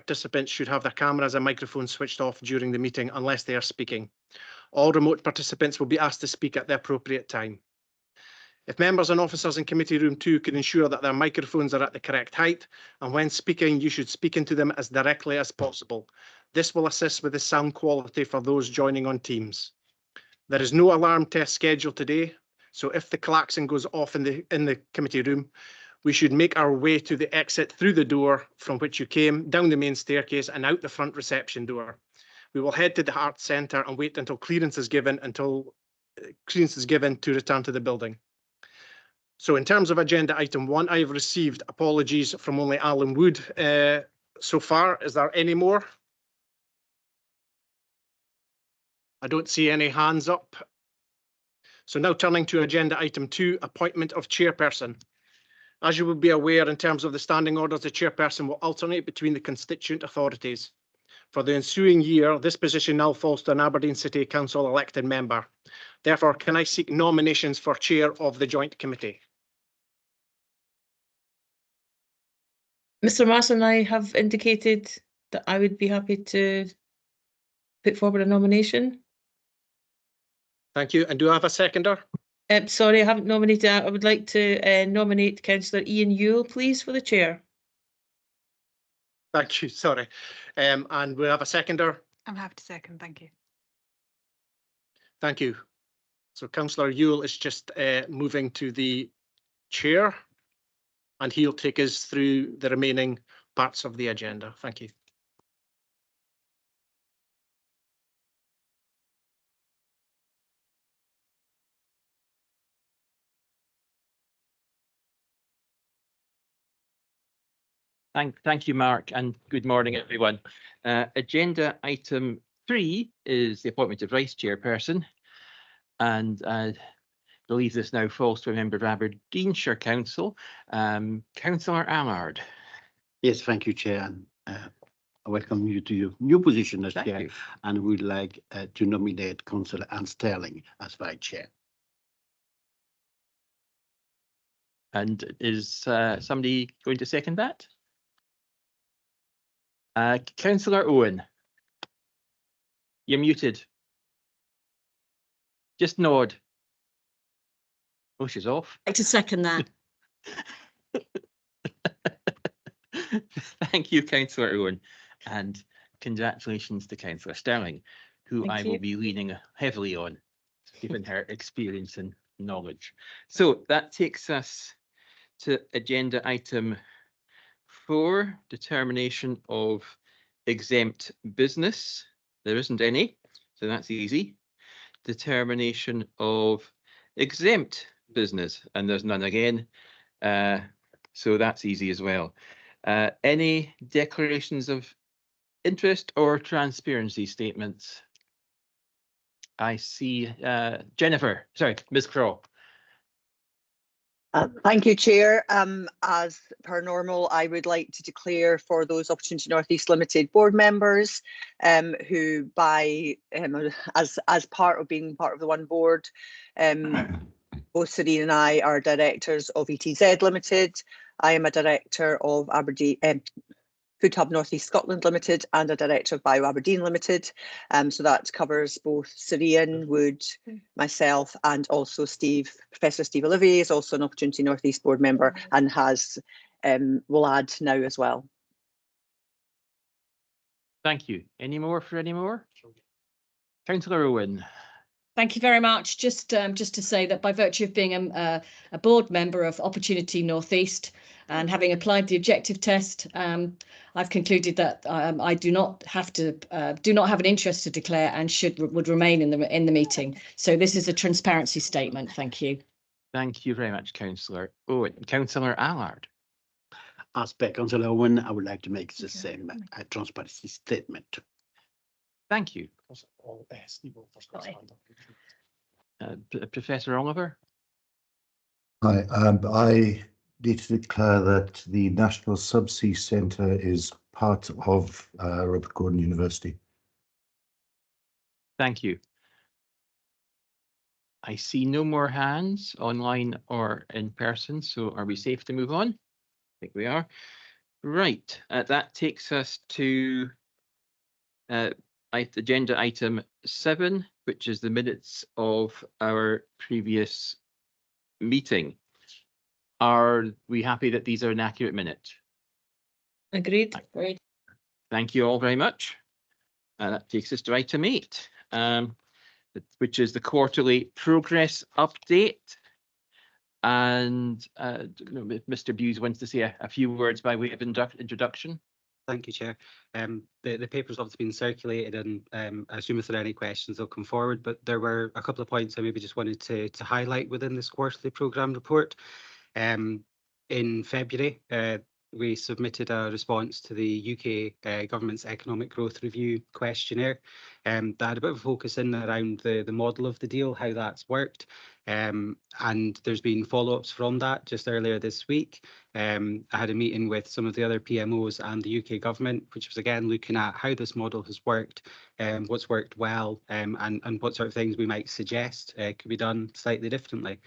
participants should have their cameras and microphones switched off during the meeting unless they are speaking. All remote participants will be asked to speak at the appropriate time. If members and officers in Committee Room 2 can ensure that their microphones are at the correct height, and when speaking, you should speak into them as directly as possible. This will assist with the sound quality for those joining on Teams. There is no alarm test scheduled today, so if the klaxon goes off in the committee room, we should make our way to the exit through the door from which you came, down the main staircase and out the front reception door. We will head to the Arts Centre and wait until clearance is given to return to the building. So in terms of agenda item 1, I have received apologies from only Alan Wood so far. Is there any more? I don't see any hands up. So now turning to agenda item 2, appointment of chairperson. As you will be aware, in terms of the standing orders, the chairperson will alternate between the constituent authorities. For the ensuing year, this position now falls to an Aberdeen City Council elected member. Therefore, can I seek nominations for chair of the joint committee? Mr. Marson and I have indicated that I would be happy to put forward a nomination. Thank you. And do I have a seconder? Sorry, I haven't nominated. I would like to nominate Councillor Ian Yule, please, for the chair. Thank you. Sorry. And we have a seconder? I'm happy to second. Thank you. Thank you. So Councillor Yule is just moving to the chair, and he'll take us through the remaining parts of the agenda. Thank you. Thank you, Mark, and good morning, everyone. Agenda item 3 is the appointment of vice chairperson, and I believe this now falls to a member of Aberdeenshire Council, Councillor Allard. Yes, thank you, Chair, and I welcome you to your new position as Chair, and we'd like to nominate Councillor Anne Sterling as Vice Chair. And is somebody going to second that? Councillor Owen, you're muted. Just nod. Oh, she's off. I'd like to second that. Thank you, Councillor Owen, and congratulations to Councillor Sterling, who Thank I you. will be leaning heavily on, given her experience and knowledge. So that takes us to agenda item 4, determination of exempt business. There isn't any, so that's easy. Determination of exempt business, and there's none again, so that's easy as well. Any declarations of interest or transparency statements? I see Jennifer, sorry, Ms. Craw. Thank you, Chair. As per normal, I would like to declare for those Opportunity North East Limited board members who, by as part of being part of the one board, both Serene and I are directors of ETZ Limited. I am a director of Aberdeen Food Hub North East Scotland Limited and a director of Bio Aberdeen Limited. So that covers both Serene, Wood, myself, and also Professor Steve Olivier is also an Opportunity North East board member and will add now as well. Thank you. Any more for any more? Councillor Owen. Thank you very much. Just to say that by virtue of being a board member of Opportunity North East and having applied the objective test, I've concluded that I do not have an interest to declare and would remain in the meeting. So this is a transparency statement. Thank you. Thank you very much, Councillor Owen. Councillor Allard. As per Councillor Owen, I would like to make the same transparency statement. Thank you. Professor Oliver. Hi, I need to declare that the National Subsea Centre is part of Robert Gordon University. Thank you. I see no more hands online or in person, so are we safe to move on? I think we are. Right, that takes us to agenda item 7, which is the minutes of our previous meeting. Are we happy that these are an accurate minute? Agreed. Great. Thank you all very much. That takes us to item 8, which is the quarterly progress update. And Mr. Bewes wants to say a few words by way of introduction. Thank you, Chair. The paper's obviously been circulated, and I assume if there are any questions, they'll come forward. But there were a couple of points I maybe just wanted to highlight within this quarterly programme report. In February, we submitted a response to the UK government's economic growth review questionnaire. That had a bit of a focus in around the model of the deal, how that's worked. And there's been follow-ups from that just earlier this week. I had a meeting with some of the other PMOs and the UK government, which was again looking at how this model has worked, what's worked well, and what sort of things we might suggest could be done slightly differently.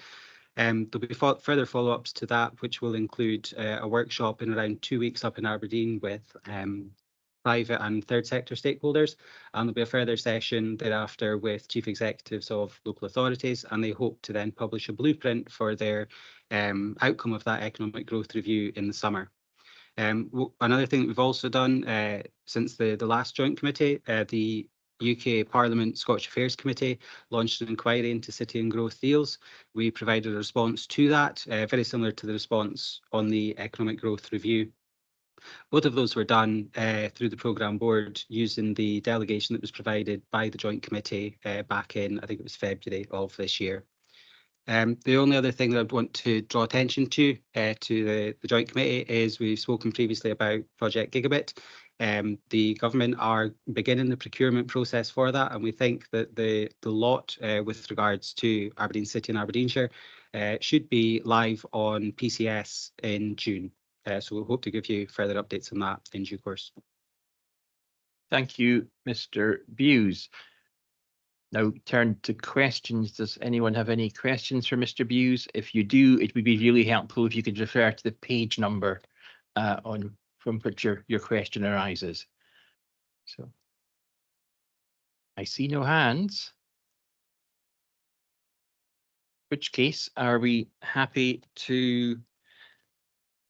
There'll be further follow-ups to that, which will include a workshop in around 2 weeks up in Aberdeen with private and third sector stakeholders, and there'll be a further session thereafter with chief executives of local authorities, and they hope to then publish a blueprint for their outcome of that economic growth review in the summer. Another thing that we've also done since the last joint committee, the UK Parliament Scottish Affairs Committee launched an inquiry into city and growth deals. We provided a response to that, very similar to the response on the economic growth review. Both of those were done through the programme board using the delegation that was provided by the joint committee back in, I think it was February of this year. The only other thing that I'd want to draw attention to the joint committee is we've spoken previously about Project Gigabit. The government are beginning the procurement process for that, and we think that the lot with regards to Aberdeen City and Aberdeenshire should be live on PCS in June. So we'll hope to give you further updates on that in due course. Thank you, Mr. Bewes. Now turn to questions. Does anyone have any questions for Mr. Bewes? If you do, it would be really helpful if you could refer to the page number from which your question arises. So I see no hands. In which case, are we happy to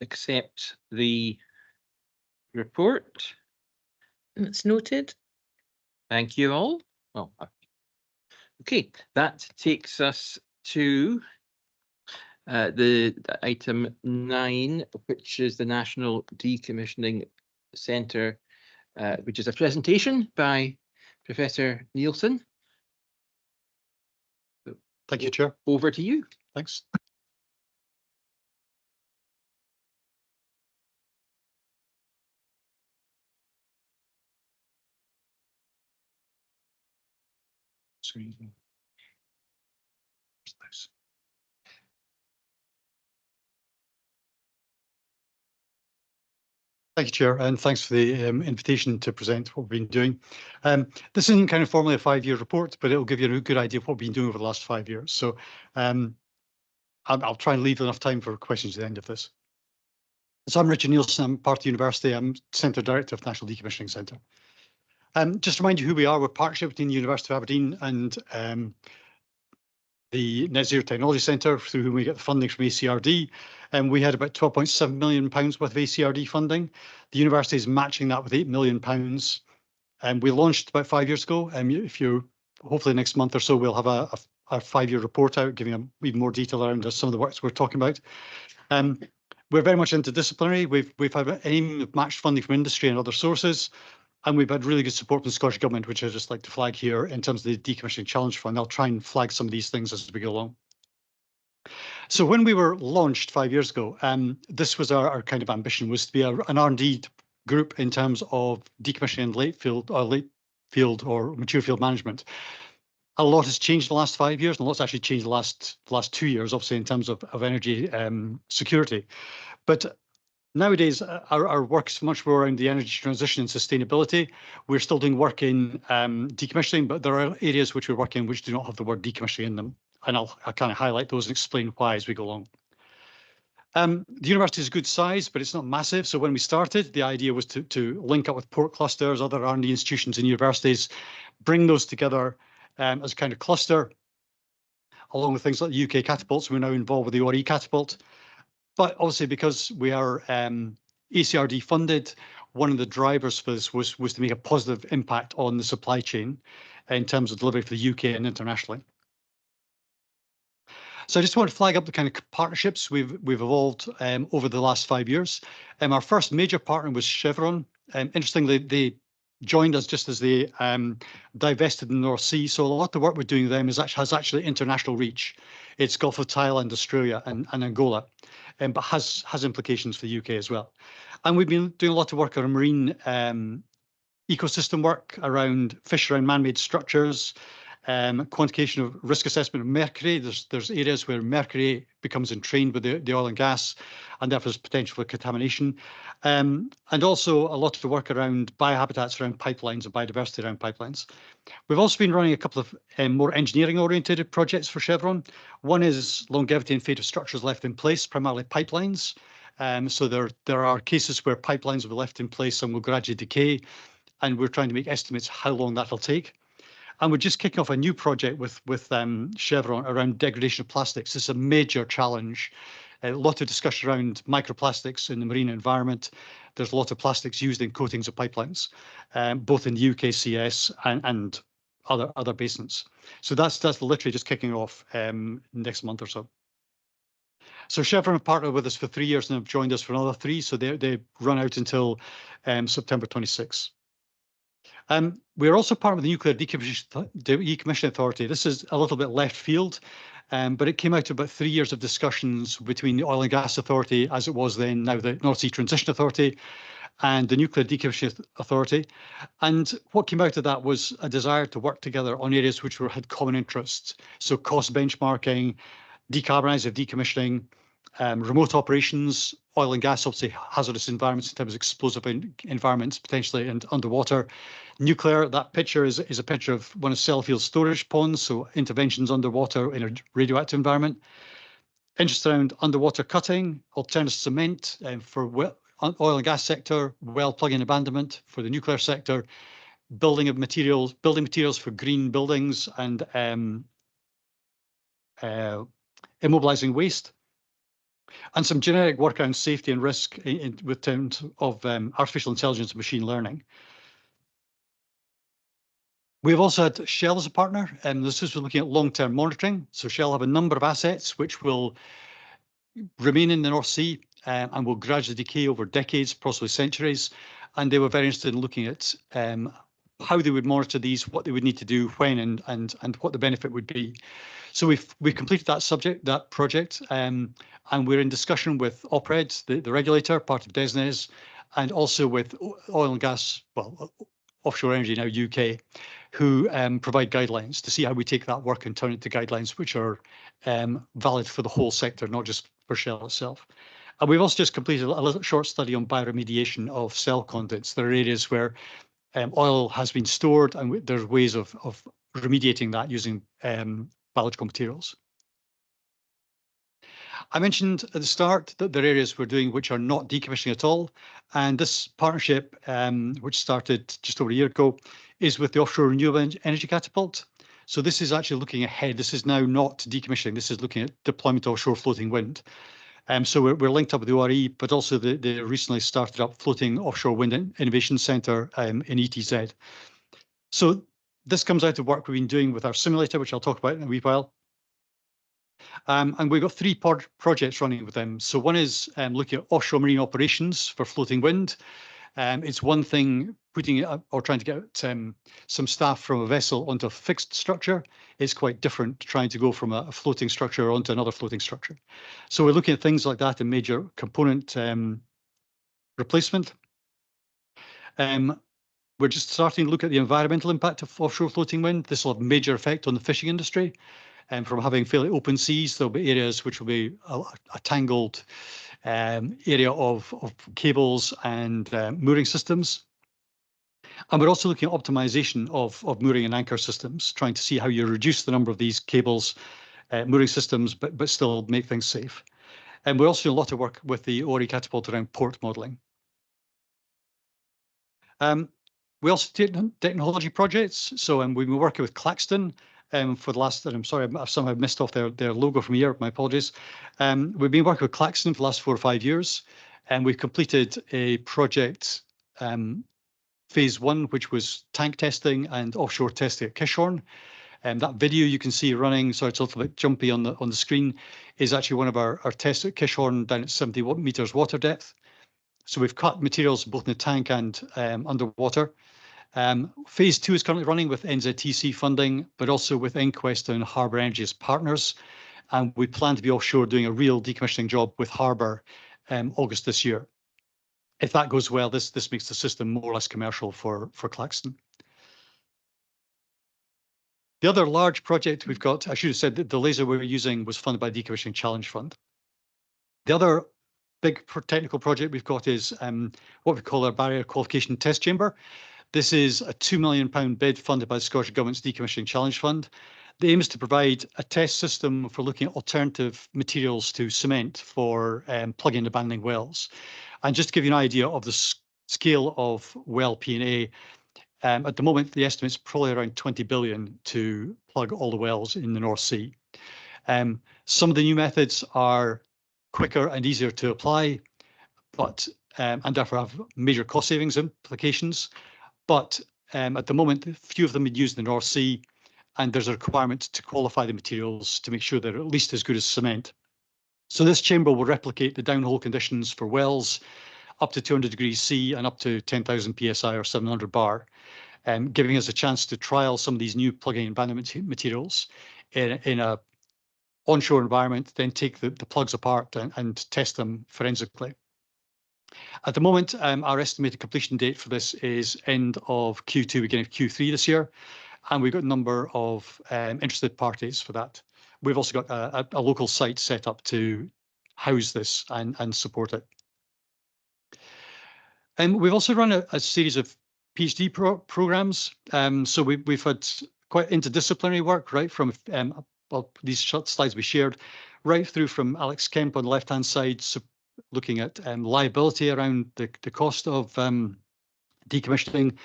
accept the report? It's noted. Thank you all. Well, okay, that takes us to the item 9, which is the National Decommissioning Centre, which is a presentation by Professor Nielsen. Thank you, Chair. Over to you. Thanks. Thank you, Chair, and thanks for the invitation to present what we've been doing. This isn't kind of formally a 5-year report, but it'll give you a good idea of what we've been doing over the last 5 years. So I'll try and leave enough time for questions at the end of this. So I'm Richard Nielsen, I'm part of the university, I'm Centre Director of the National Decommissioning Centre. Just to remind you who we are, we're a partnership between the University of Aberdeen and the Net Zero Technology Centre, through whom we get the funding from ACRD. And we had about £12.7 million worth of ACRD funding. The university is matching that with £8 million. And we launched about 5 years ago. If you hopefully next month or so, we'll have a 5-year report out, giving a even more detail around some of the works we're talking about. We're very much interdisciplinary. We've had an aim of matched funding from industry and other sources. And we've had really good support from the Scottish Government, which I'd just like to flag here in terms of the Decommissioning Challenge Fund. I'll try and flag some of these things as we go along. So when we were launched 5 years ago, this was our kind of ambition, was to be an R&D group in terms of decommissioning and late field or mature field management. A lot has changed in the last 5 years, and a lot's actually changed the last 2 years, obviously, in terms of energy security. But nowadays, our work is much more around the energy transition and sustainability. We're still doing work in decommissioning, but there are areas which we're working in which do not have the word decommissioning in them. And I'll kind of highlight those and explain why as we go along. The university is a good size, but it's not massive. So when we started, the idea was to link up with port clusters, other R&D institutions and universities, bring those together as a kind of cluster, along with things like the UK catapults. We're now involved with the ORE catapult. But obviously, because we are ACRD funded, one of the drivers for this was to make a positive impact on the supply chain in terms of delivery for the UK and internationally. So I just want to flag up the kind of partnerships we've evolved over the last 5 years. Our first major partner was Chevron. Interestingly, they joined us just as they divested in the North Sea. So a lot of the work we're doing with them has actually international reach. It's Gulf of Thailand, Australia, and Angola, but has implications for the UK as well. And we've been doing a lot of work on marine ecosystem work around fish around man-made structures, quantification of risk assessment of mercury. There's areas where mercury becomes entrained with the oil and gas, and therefore there's potential for contamination. And also a lot of work around biohabitats around pipelines and biodiversity around pipelines. We've also been running a couple of more engineering-oriented projects for Chevron. One is longevity and fate of structures left in place, primarily pipelines. So there are cases where pipelines will be left in place and will gradually decay, and we're trying to make estimates how long that'll take. And we're just kicking off a new project with Chevron around degradation of plastics. This is a major challenge. A lot of discussion around microplastics in the marine environment. There's a lot of plastics used in coatings of pipelines, both in the UKCS and other basins. So that's literally just kicking off next month or so. So Chevron have partnered with us for 3 years and have joined us for another 3. So they run out until September 26. We're also part of the Nuclear Decommissioning Authority. This is a little bit left field, but it came out of about 3 years of discussions between the Oil and Gas Authority, as it was then, now the North Sea Transition Authority, and the Nuclear Decommissioning Authority. And what came out of that was a desire to work together on areas which had common interests. So cost benchmarking, decarbonising of decommissioning, remote operations, oil and gas, obviously hazardous environments in terms of explosive environments potentially, and underwater. Nuclear, that picture is a picture of one of Sellfield's storage ponds, so interventions underwater in a radioactive environment. Interest around underwater cutting, alternative cement for oil and gas sector, well plug-in abandonment for the nuclear sector, building materials for green buildings, and immobilizing waste. And some generic work around safety and risk with terms of artificial intelligence and machine learning. We've also had Shell as a partner, and this is looking at long-term monitoring. So Shell have a number of assets which will remain in the North Sea and will gradually decay over decades, possibly centuries. And they were very interested in looking at how they would monitor these, what they would need to do, when, and what the benefit would be. So we've completed that project, and we're in discussion with OPRED, the regulator, part of DESNZ, and also with oil and gas, well, Offshore Energy now UK, who provide guidelines to see how we take that work and turn it to guidelines which are valid for the whole sector, not just for Shell itself. And we've also just completed a little short study on bioremediation of cell contents. There are areas where oil has been stored, and there's ways of remediating that using biological materials. I mentioned at the start that there are areas we're doing which are not decommissioning at all. And this partnership, which started just over a year ago, is with the Offshore Renewable Energy Catapult. So this is actually looking ahead. This is now not decommissioning. This is looking at deployment of offshore floating wind. So we're linked up with the ORE, but also the recently started up Floating Offshore Wind Innovation Centre in ETZ. So this comes out of work we've been doing with our simulator, which I'll talk about in a wee while. And we've got 3 projects running with them. So one is looking at offshore marine operations for floating wind. It's one thing putting it up or trying to get some staff from a vessel onto a fixed structure. It's quite different trying to go from a floating structure onto another floating structure. So we're looking at things like that in major component replacement. We're just starting to look at the environmental impact of offshore floating wind. This will have major effect on the fishing industry. And from having fairly open seas, there'll be areas which will be a tangled area of cables and mooring systems. And we're also looking at optimization of mooring and anchor systems, trying to see how you reduce the number of these cables, mooring systems, but still make things safe. And we also do a lot of work with the ORE catapult around port modelling. We also do technology projects. So we've been working with Claxton for the last, and I'm sorry, I've somehow missed off their logo from here, my apologies. We've been working with Claxton for the last 4 or 5 years, and we've completed a project, phase 1, which was tank testing and offshore testing at Kishorn. And that video you can see running, sorry, it's a little bit jumpy on the screen, is actually one of our tests at Kishorn down at 70 meters water depth. So we've cut materials both in the tank and underwater. Phase 2 is currently running with NZTC funding, but also with Inquest and Harbour Energy as partners. And we plan to be offshore doing a real decommissioning job with Harbour August this year. If that goes well, this makes the system more or less commercial for Claxton. The other large project we've got, I should have said that the laser we were using was funded by the Decommissioning Challenge Fund. The other big technical project we've got is what we call our Barrier Qualification Test Chamber. This is a £2 million bid funded by the Scottish Government's Decommissioning Challenge Fund. The aim is to provide a test system for looking at alternative materials to cement for plugging and abandoning wells. And just to give you an idea of the scale of well P&A, at the moment, the estimate's probably around 20 billion to plug all the wells in the North Sea. Some of the new methods are quicker and easier to apply, but and therefore have major cost savings implications. But at the moment, a few of them are used in the North Sea, and there's a requirement to qualify the materials to make sure they're at least as good as cement. So this chamber will replicate the downhole conditions for wells up to 200 degrees C and up to 10,000 PSI or 700 bar, giving us a chance to trial some of these new plugging and abandonment materials in a onshore environment, then take the plugs apart and test them forensically. At the moment, our estimated completion date for this is end of Q2, beginning of Q3 this year, and we've got a number of interested parties for that. We've also got a local site set up to house this and support it. And we've also run a series of PhD programs. So we've had quite interdisciplinary work, right from well, these slides we shared, right through from Alex Kemp on the left-hand side, so looking at liability around the cost of decommissioning,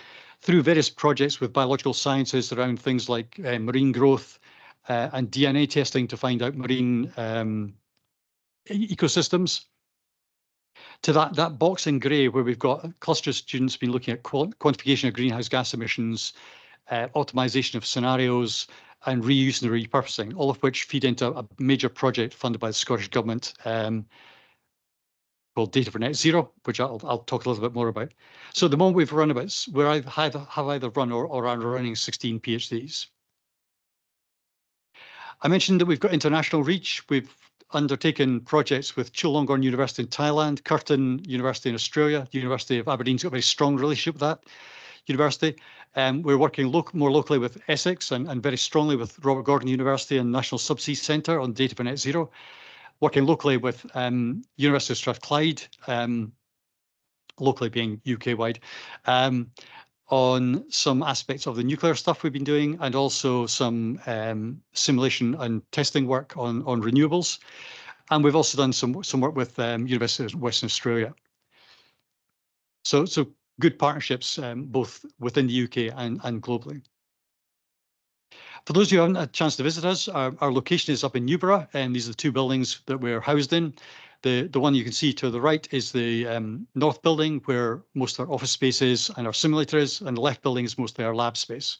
through various projects with biological sciences around things like marine growth and DNA testing to find out marine ecosystems, to that box in grey where we've got a cluster of students been looking at quantification of greenhouse gas emissions, optimization of scenarios, and reuse and repurposing, all of which feed into a major project funded by the Scottish Government called Data for Net Zero, which I'll talk a little bit more about. So at the moment we've run about, we have either run or are running 16 PhDs. I mentioned that we've got international reach. We've undertaken projects with Chulalongkorn University in Thailand, Curtin University in Australia, the University of Aberdeen's got a very strong relationship with that university. We're working more locally with Essex and very strongly with Robert Gordon University and National Subsea Centre on Data for Net Zero. Working locally with University of Strathclyde, locally being UK-wide, on some aspects of the nuclear stuff we've been doing, and also some simulation and testing work on renewables. And we've also done some work with University of Western Australia. So good partnerships both within the UK and globally. For those of you who haven't had a chance to visit us, our location is up in Newborough, and these are the two buildings that we're housed in. The one you can see to the right is the north building, where most of our office space is and our simulator is, and the left building is mostly our lab space.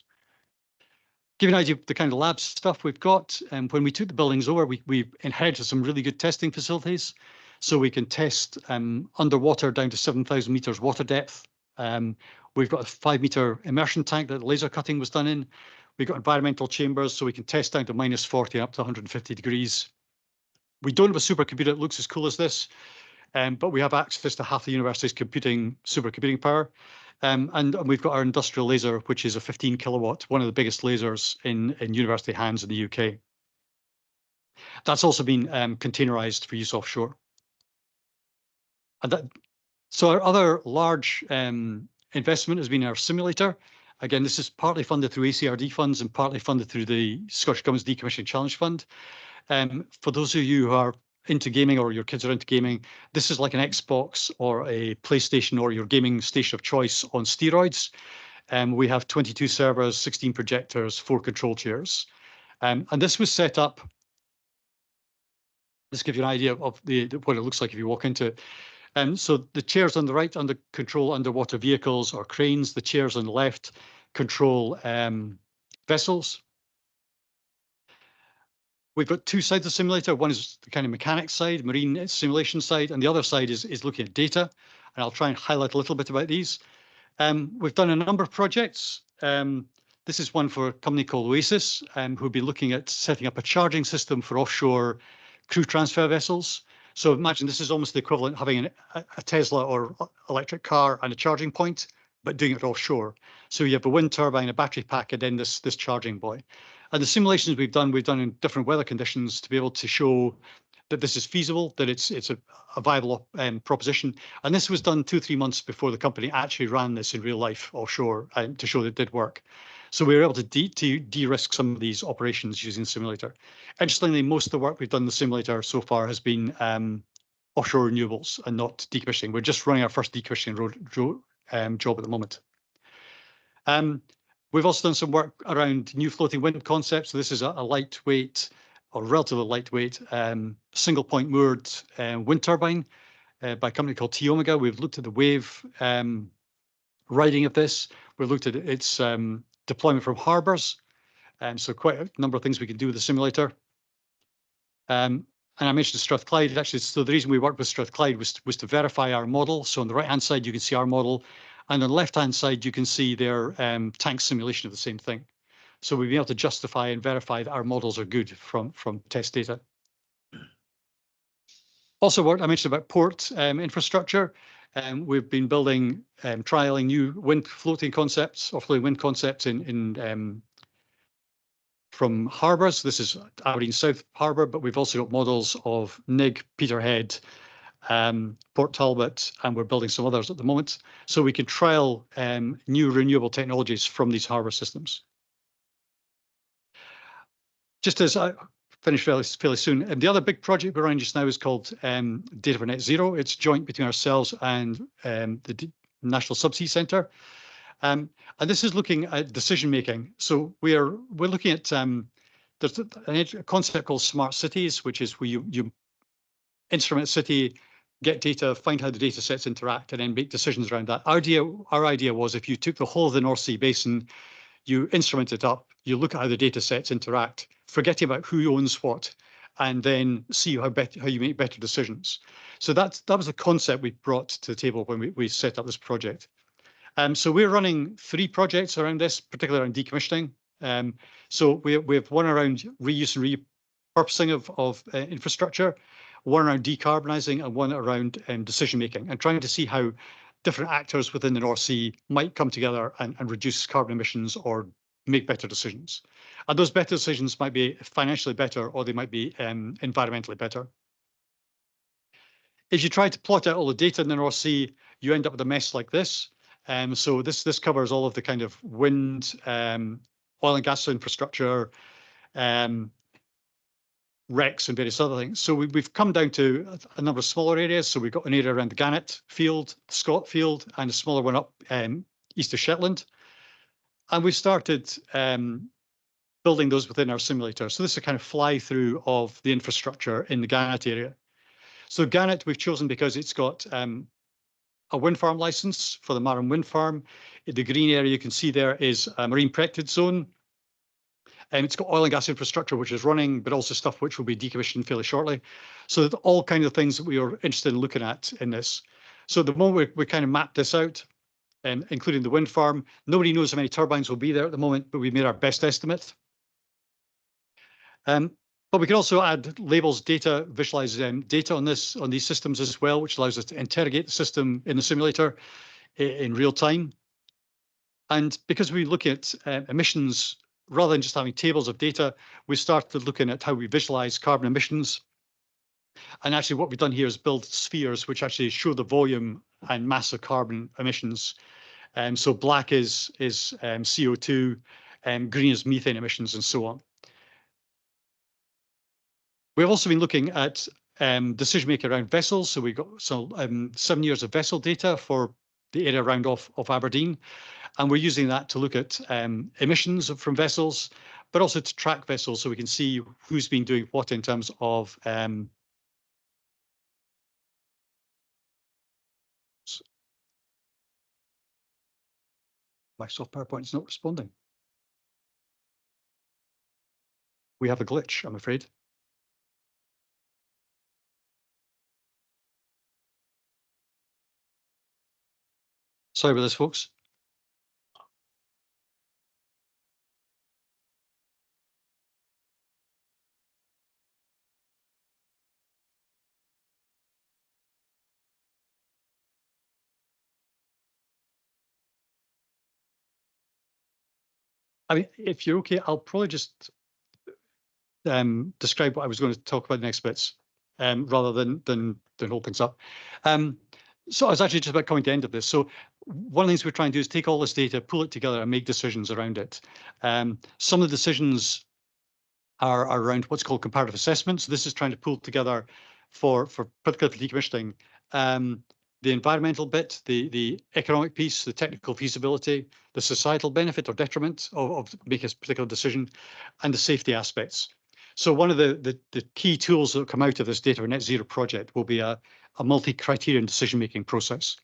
Give you an idea of the kind of lab stuff we've got. When we took the buildings over, we inherited some really good testing facilities, so we can test underwater down to 7,000 meters water depth. We've got a 5-meter immersion tank that laser cutting was done in. We've got environmental chambers, so we can test down to -40 up to 150 degrees. We don't have a supercomputer that looks as cool as this, but we have access to half the university's supercomputing power. And we've got our industrial laser, which is a 15 kilowatt, one of the biggest lasers in university hands in the UK. That's also been containerized for use offshore. And so our other large investment has been our simulator. Again, this is partly funded through ACRD funds and partly funded through the Scottish Government's Decommissioning Challenge Fund. For those of you who are into gaming or your kids are into gaming, this is like an Xbox or a PlayStation or your gaming station of choice on steroids. We have 22 servers, 16 projectors, 4 control chairs. And this was set up. This gives you an idea of what it looks like if you walk into it. So the chairs on the right under control underwater vehicles or cranes. The chairs on the left control vessels. We've got 2 sides of the simulator. One is the kind of mechanics side, marine simulation side, and the other side is looking at data. And I'll try and highlight a little bit about these. We've done a number of projects. This is one for a company called Oasis, who've been looking at setting up a charging system for offshore crew transfer vessels. So imagine this is almost the equivalent of having a Tesla or electric car and a charging point, but doing it offshore. So you have a wind turbine, a battery pack, and then this charging buoy. And the simulations we've done in different weather conditions to be able to show that this is feasible, that it's a viable proposition. And this was done 2-3 months before the company actually ran this in real life offshore to show that it did work. So we were able to de-risk some of these operations using the simulator. Interestingly, most of the work we've done in the simulator so far has been offshore renewables and not decommissioning. We're just running our first decommissioning job at the moment. We've also done some work around new floating wind concepts. So this is a lightweight or relatively lightweight single point moored wind turbine by a company called T Omega. We've looked at the wave riding of this. We've looked at its deployment from harbours. So quite a number of things we can do with the simulator. And I mentioned Strathclyde actually. So the reason we worked with Strathclyde was to verify our model. So on the right-hand side, you can see our model. And on the left-hand side, you can see their tank simulation of the same thing. So we've been able to justify and verify that our models are good from test data. Also, what I mentioned about port infrastructure, we've been building, trialing new wind floating concepts or floating wind concepts from harbours. This is Aberdeen South Harbour, but we've also got models of Nig, Peterhead, Port Talbot, and we're building some others at the moment. So we can trial new renewable technologies from these harbour systems. Just as I finish fairly soon, and the other big project we're running just now is called Data for Net Zero. It's joint between ourselves and the National Subsea Centre. And this is looking at decision making. So we're looking at there's a concept called smart cities, which is where you instrument a city, get data, find how the data sets interact, and then make decisions around that. Our idea was if you took the whole of the North Sea basin, you instrument it up, you look at how the data sets interact, forgetting about who owns what, and then see how you make better decisions. So that was the concept we brought to the table when we set up this project. So we're running 3 projects around this, particularly around decommissioning. So we have one around reuse and repurposing of infrastructure, one around decarbonising, and one around decision making, and trying to see how different actors within the North Sea might come together and reduce carbon emissions or make better decisions. And those better decisions might be financially better, or they might be environmentally better. If you try to plot out all the data in the North Sea, you end up with a mess like this. So this covers all of the kind of wind, oil and gas infrastructure, wrecks and various other things. So we've come down to a number of smaller areas. So we've got an area around the Gannet field, Scott field, and a smaller one up east of Shetland. And we started building those within our simulator. So this is a kind of fly through of the infrastructure in the Gannet area. So Gannet we've chosen because it's got a wind farm license for the Marham Wind Farm. The green area you can see there is a marine protected zone. And it's got oil and gas infrastructure, which is running, but also stuff which will be decommissioned fairly shortly. So all kinds of things that we are interested in looking at in this. So at the moment we kind of mapped this out, including the wind farm. Nobody knows how many turbines will be there at the moment, but we made our best estimate. But we can also add labels, data, visualize data on these systems as well, which allows us to interrogate the system in the simulator in real time. And because we look at emissions, rather than just having tables of data, we started looking at how we visualize carbon emissions. And actually what we've done here is build spheres which actually show the volume and mass of carbon emissions. So black is CO2, green is methane emissions, and so on. We've also been looking at decision making around vessels. So we've got 7 years of vessel data for the area around off Aberdeen. And we're using that to look at emissions from vessels, but also to track vessels so we can see who's been doing what in terms of Microsoft PowerPoint is not responding. We have a glitch, I'm afraid. Sorry about this, folks. I mean, if you're okay, I'll probably just describe what I was going to talk about in the next bits, rather than hold things up. So I was actually just about coming to the end of this. So one of the things we're trying to do is take all this data, pull it together, and make decisions around it. Some of the decisions are around what's called comparative assessments. This is trying to pull together for particularly for decommissioning, the environmental bit, the economic piece, the technical feasibility, the societal benefit or detriment of making a particular decision, and the safety aspects. So one of the key tools that come out of this data for net zero project will be a multi-criterion decision-making process.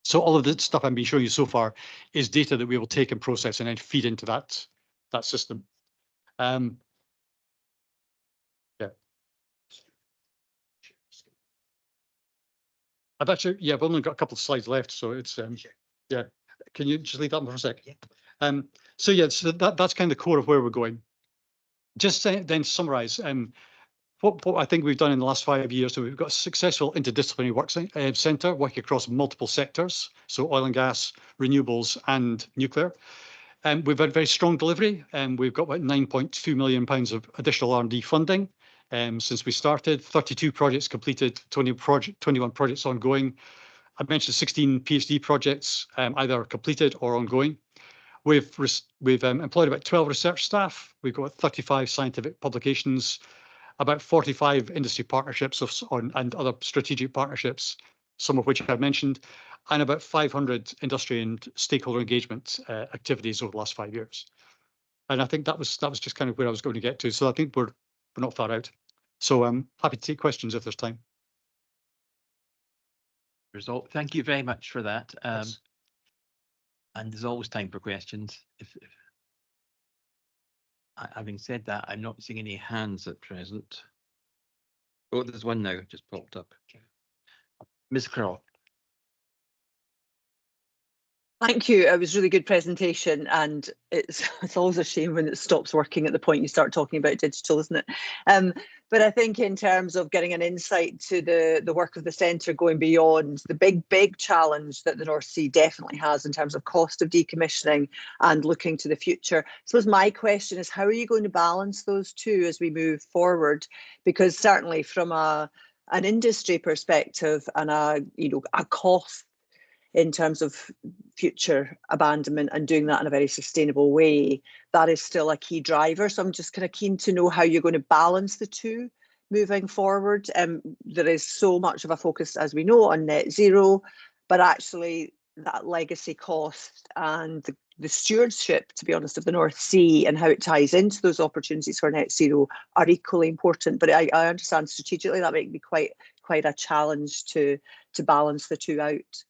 So all of the stuff I've been showing you so far is data that we will take and process and then feed into that system. Yeah. I've actually, yeah, I've only got a couple of slides left, so it's yeah. Can you just leave that one for a sec? Yeah. So yeah, so that's kind of the core of where we're going. Just then to summarize, what I think we've done in the last 5 years, so we've got a successful interdisciplinary work centre working across multiple sectors, so oil and gas, renewables, and nuclear. We've had very strong delivery, and we've got about £9.2 million of additional R&D funding since we started. 32 projects completed, 21 projects ongoing. I mentioned 16 PhD projects either completed or ongoing. We've employed about 12 research staff. We've got 35 scientific publications, about 45 industry partnerships and other strategic partnerships, some of which I've mentioned, and about 500 industry and stakeholder engagement activities over the last 5 years. And I think that was just kind of where I was going to get to. So I think we're not far out. So I'm happy to take questions if there's time. Result. Thank you very much for that. And there's always time for questions. Having said that, I'm not seeing any hands at present. Oh, there's one now, just popped up. Ms. Croft. Thank you. It was a really good presentation, and it's always a shame when it stops working at the point you start talking about digital, isn't it? But I think in terms of getting an insight to the work of the centre going beyond the big challenge that the North Sea definitely has in terms of cost of decommissioning and looking to the future. I suppose my question is, how are you going to balance those two as we move forward? Because certainly from an industry perspective and a cost in terms of future abandonment and doing that in a very sustainable way, that is still a key driver. So I'm just kind of keen to know how you're going to balance the two moving forward. There is so much of a focus, as we know, on net zero, but actually that legacy cost and the stewardship, to be honest, of the North Sea and how it ties into those opportunities for net zero are equally important. But I understand strategically that might be quite a challenge to balance the two out.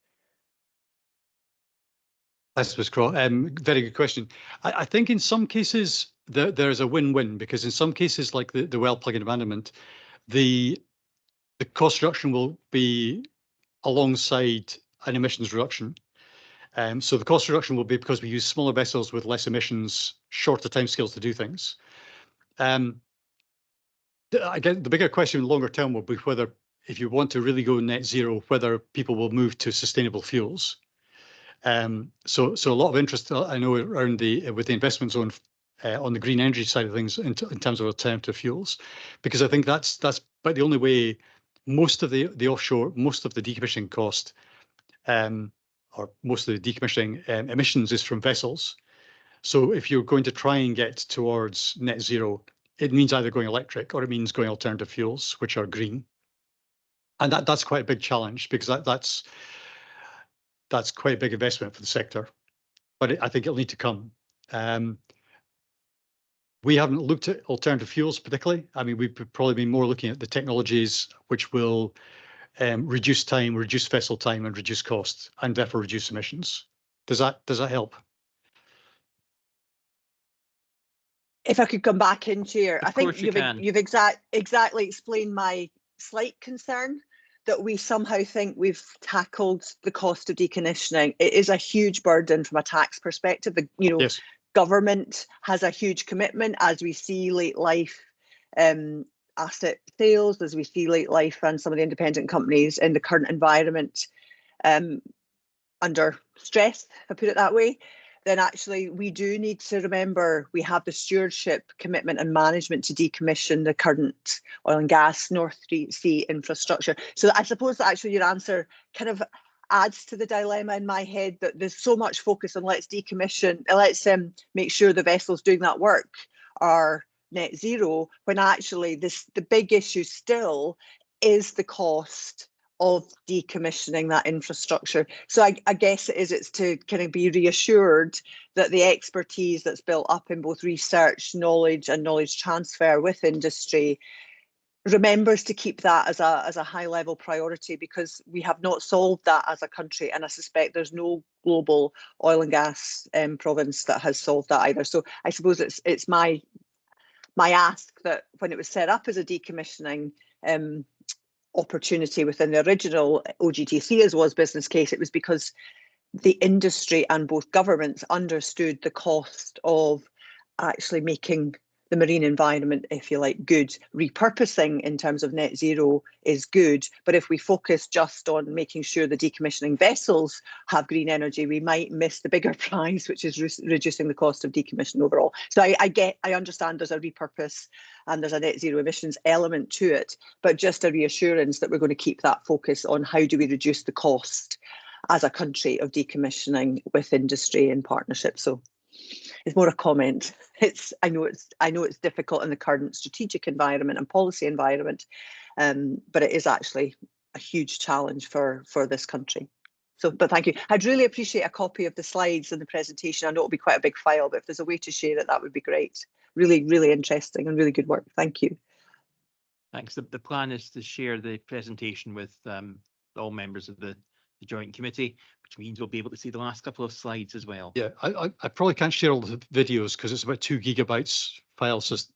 Thanks, Ms. Crow. Very good question. I think in some cases there's a win-win, because in some cases, like the well plug and abandonment, the cost reduction will be alongside an emissions reduction. So the cost reduction will be because we use smaller vessels with less emissions, shorter timescales to do things. Again, the bigger question longer term will be whether, if you want to really go net zero, whether people will move to sustainable fuels. So a lot of interest, I know, around with the investment zone on the green energy side of things in terms of alternative fuels, because I think that's about the only way most of the offshore, most of the decommissioning cost, or most of the decommissioning emissions is from vessels. So if you're going to try and get towards net zero, it means either going electric or it means going alternative fuels, which are green. And that's quite a big challenge, because that's quite a big investment for the sector. But I think it'll need to come. We haven't looked at alternative fuels particularly. I mean, we've probably been more looking at the technologies which will reduce time, reduce vessel time, and reduce costs, and therefore reduce emissions. Does that help? If I could come back in, Chair, I think course you can. you've exactly explained my slight concern that we somehow think we've tackled the cost of decommissioning. It is a huge burden from a tax perspective. Yes. Government has a huge commitment as we see late life asset sales, as we see late life and some of the independent companies in the current environment under stress, if I put it that way. Then actually we do need to remember we have the stewardship, commitment and management to decommission the current oil and gas North Sea infrastructure. So I suppose that actually your answer kind of adds to the dilemma in my head, that there's so much focus on let's decommission, let's make sure the vessels doing that work are net zero, when actually the big issue still is the cost of decommissioning that infrastructure. So I guess it's to kind of be reassured that the expertise that's built up in both research, knowledge and knowledge transfer with industry remembers to keep that as a high level priority, because we have not solved that as a country, and I suspect there's no global oil and gas province that has solved that either. So I suppose it's my ask that when it was set up as a decommissioning opportunity within the original OGTC as was business case, it was because the industry and both governments understood the cost of actually making the marine environment, if you like, good. Repurposing in terms of net zero is good, but if we focus just on making sure the decommissioning vessels have green energy, we might miss the bigger prize, which is reducing the cost of decommission overall. So I understand there's a repurpose and there's a net zero emissions element to it, but just a reassurance that we're going to keep that focus on how do we reduce the cost as a country of decommissioning with industry in partnership. So it's more a comment. I know it's difficult in the current strategic environment and policy environment, but it is actually a huge challenge for this country. So, but thank you. I'd really appreciate a copy of the slides and the presentation. I know it'll be quite a big file, but if there's a way to share it, that would be great. Really, really interesting and really good work. Thank you. Thanks. The plan is to share the presentation with all members of the joint committee, which means we'll be able to see the last couple of slides as well. Yeah, I probably can't share all the videos because it's about 2 gigabytes file. Just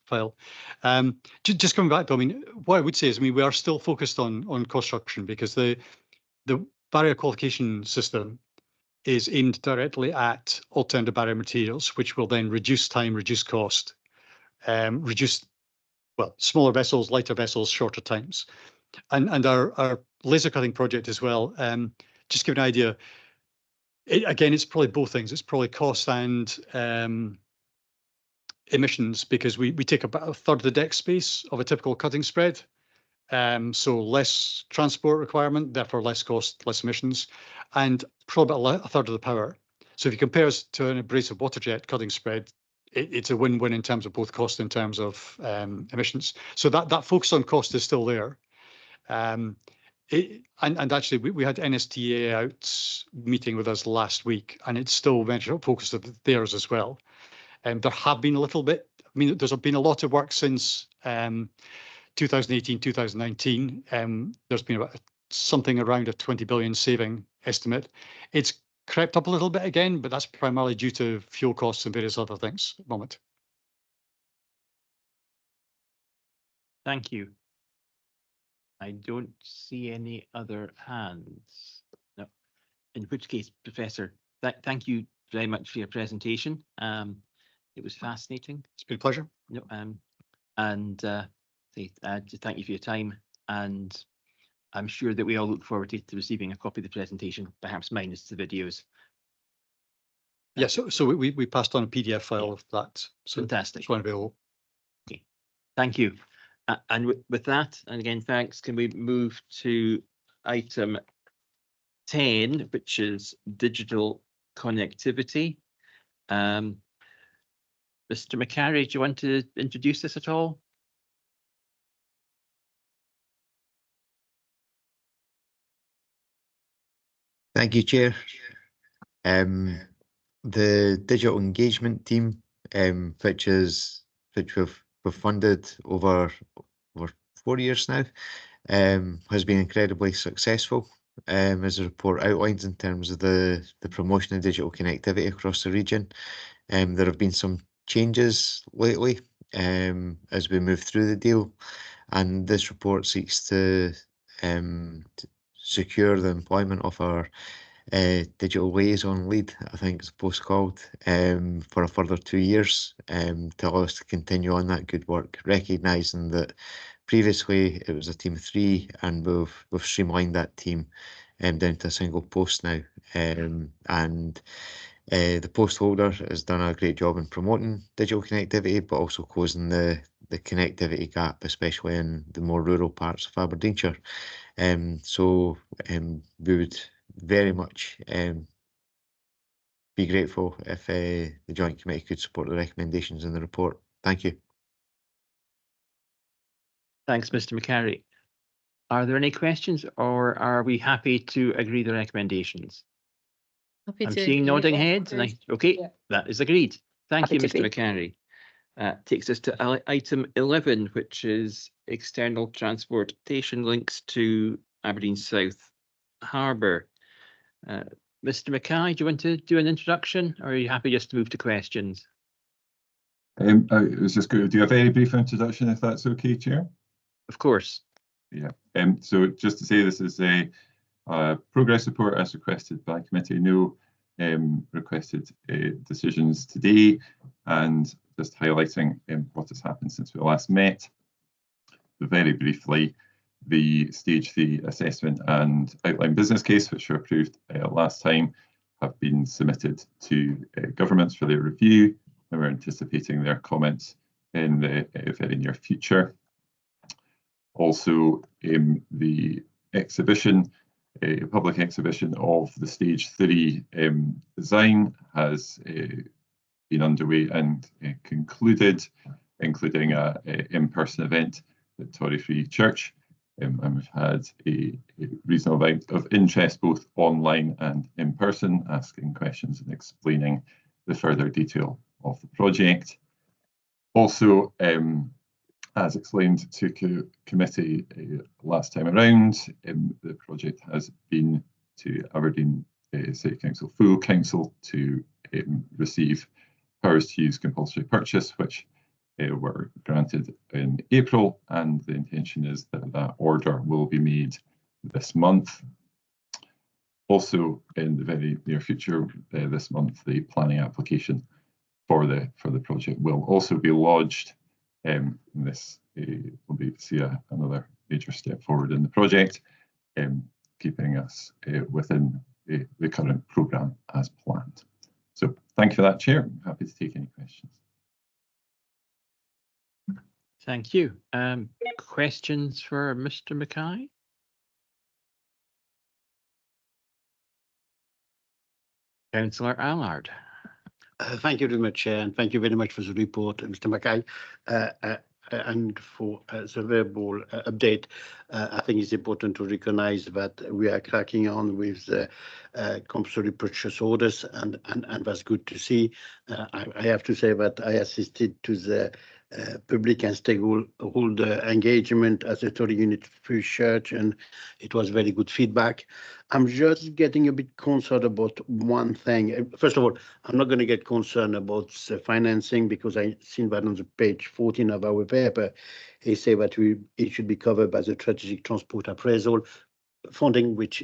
coming back to, I mean, what I would say is, I mean, we are still focused on cost reduction, because the barrier qualification system is aimed directly at alternative barrier materials, which will then reduce time, reduce cost, reduce, well, smaller vessels, lighter vessels, shorter times. And our laser cutting project as well, just to give an idea, again, it's probably both things. It's probably cost and emissions, because we take about a third of the deck space of a typical cutting spread. So less transport requirement, therefore less cost, less emissions, and probably about a third of the power. So if you compare us to an abrasive water jet cutting spread, it's a win-win in terms of both cost, in terms of emissions. So that focus on cost is still there. And actually, we had NSTA out meeting with us last week, and it's still mentioned focused on theirs as well. And there have been a little bit. I mean, there's been a lot of work since 2018, 2019. There's been about something around a 20 billion saving estimate. It's crept up a little bit again, but that's primarily due to fuel costs and various other things at the moment. Thank you. I don't see any other hands. No. In which case, Professor, thank you very much for your presentation. It was fascinating. It's been a pleasure. No, and just thank you for your time. And I'm sure that we all look forward to receiving a copy of the presentation, perhaps minus the videos. Yeah, so we passed on a PDF file of that. So fantastic. It's one available. Okay, thank you. And with that, and again, thanks, can we move to item 10, which is digital connectivity. Mr. McCarry, do you want to introduce this at all? Thank you, Chair. The digital engagement team, which we've funded over 4 years now, has been incredibly successful, as the report outlines in terms of the promotion of digital connectivity across the region. There have been some changes lately as we move through the deal, and this report seeks to secure the employment of our digital liaison lead, I think it's post called, for a further 2 years, to allow us to continue on that good work, recognising that previously it was a team of 3 and we've streamlined that team down to a single post now. And the post holder has done a great job in promoting digital connectivity, but also closing the connectivity gap, especially in the more rural parts of Aberdeenshire. So we would very much be grateful if the Joint Committee could support the recommendations in the report. Thank you. Thanks, Mr. McCarry. Are there any questions, or are we happy to agree the recommendations? Happy I'm to seeing agree. nodding heads, and okay, Yeah. that is agreed. Thank Happy you, to Mr. agree. McCarry. Takes us to item 11, which is external transportation links to Aberdeen South Harbour. Mr. Mackay, do you want to do an introduction, or are you happy just to move to questions? I was just going to do a very brief introduction, if that's okay, Chair. Of course. Yeah. So just to say, this is a progress report as requested by committee. No requested decisions today, and just highlighting what has happened since we last met. Very briefly, the stage 3 assessment and outline business case, which were approved last time, have been submitted to governments for their review, and we're anticipating their comments in the very near future. Also, the exhibition, a public exhibition of the stage 3 design has been underway and concluded, including an in-person event at Tory Free Church. And we've had a reasonable amount of interest, both online and in person, asking questions and explaining the further detail of the project. Also, as explained to committee last time around, the project has been to Aberdeen City Council, full council, to receive powers to use compulsory purchase, which were granted in April, and the intention is that that order will be made this month. Also, in the very near future, this month, the planning application for the project will also be lodged. This will be another major step forward in the project, keeping us within the current programme as planned. So thank you for that, Chair. I'm happy to take any questions. Thank you. Questions for Mr. Mackay? Councillor Allard. Thank you very much, Chair, and thank you very much for the report, Mr. Mackay, and for the verbal update. I think it's important to recognise that we are cracking on with the compulsory purchase orders, and that's good to see. I have to say that I assisted to the public and stakeholder engagement as a Tory unit Free Church, and it was very good feedback. I'm just getting a bit concerned about one thing. First of all, I'm not going to get concerned about the financing, because I seen that on the page 14 of our paper. They say that it should be covered by the strategic transport appraisal funding, which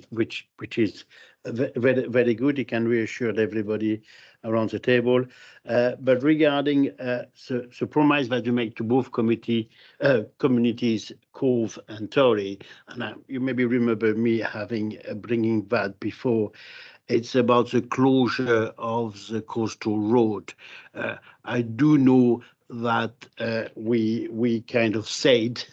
is very, very good. It can reassure everybody around the table. But regarding the promise that you make to both communities, Cove and Tory, and you maybe remember me bringing that before. It's about the closure of the coastal road. I do know that we kind of said